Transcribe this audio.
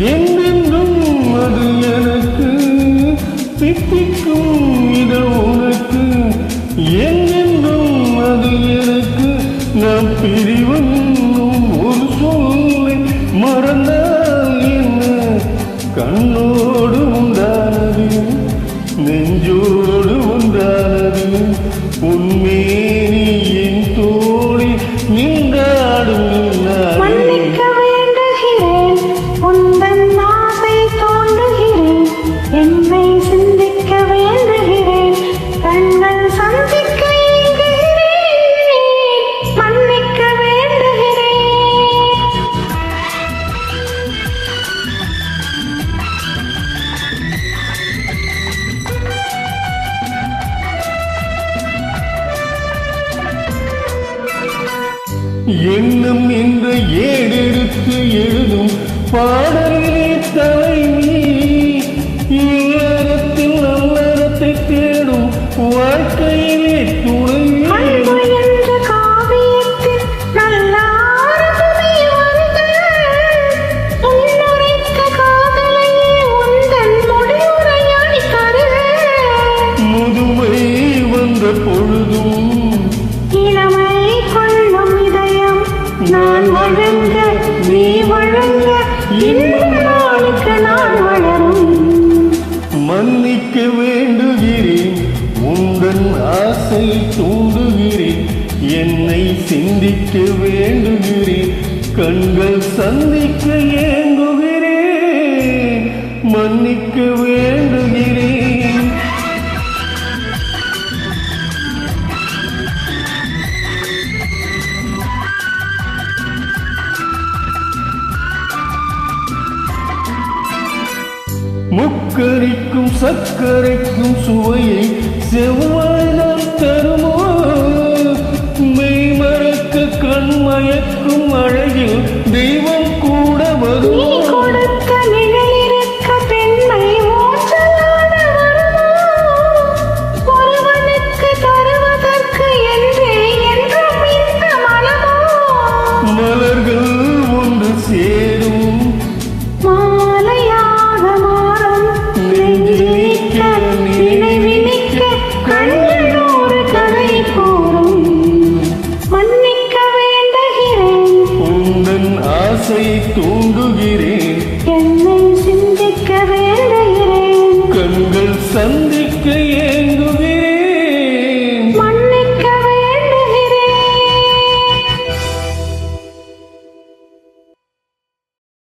என்றென்றும் அது எனக்கு தித்திக்கும் இது உனக்கு என்றென்றும் அது எனக்கு நாம் பிரிவன்னும் ஒரு சொல்லை மறந்தால் என்ன கண்ணோடு உண்டானது நெஞ்சோடு உண்டானது உன்மேனி என் தோழி நின்றாடும் என்னை சிந்திக்க வேண்டுகிறேன் கண்கள் சந்திக்க ஏங்குகிறேன் மன்னிக்க வேண்டுகிறேன் எண்ணம் என்ற ஏடெடுத்து எழுதும் பாடலிலே தலைவி இல்லறத்தில் நல்லறத்தை தேடும் வாழ்க்கையிலே துணை என்ற காவியத்தில் நல்ல ஆரம்பமே வருக உன்னுரைத்த காதலையே உந்தன் முடிவுரையாடி தருக முதுமை வந்த பொழுதும் இளமை கொள்ளும் இதயம் நான் வழங்க நீ வழங்க இன்னும் நாளுக்கு நான் வளரும் மன்னிக்க வேண்டுகிறேன் உந்தன் ஆசை தூண்டுகிறேன் என்னை சிந்திக்க வேண்டுகிறேன் கண்கள் சந்திக்க ஏங்குகிறேன் மன்னிக்க வேண்டுகிறேன் முக்கரிக்கும் சர்க்கரைக்கும் சுவையை செவ்வாய்தான் தருமோ மெய்மறக்க கண்மயக்கும் அழகில் தெய்வம் கூட வருமோ கொடுத்த நிழலிருக்க பெண்மை மோசமான வருமோ ஒருவனுக்கு தருவதற்கு என்றே என்றும் இந்த மனமோ மலர்கள் ஒன்று சேரும் மாலையாக மாறும் நெஞ்சினிக்க நினைவினிக்க கண்ணூறு கதை கூறும் மன்னிக்க வேண்டுகிறேன் உந்தன் ஆசை தூண்டுகிறேன் என்னை சிந்தி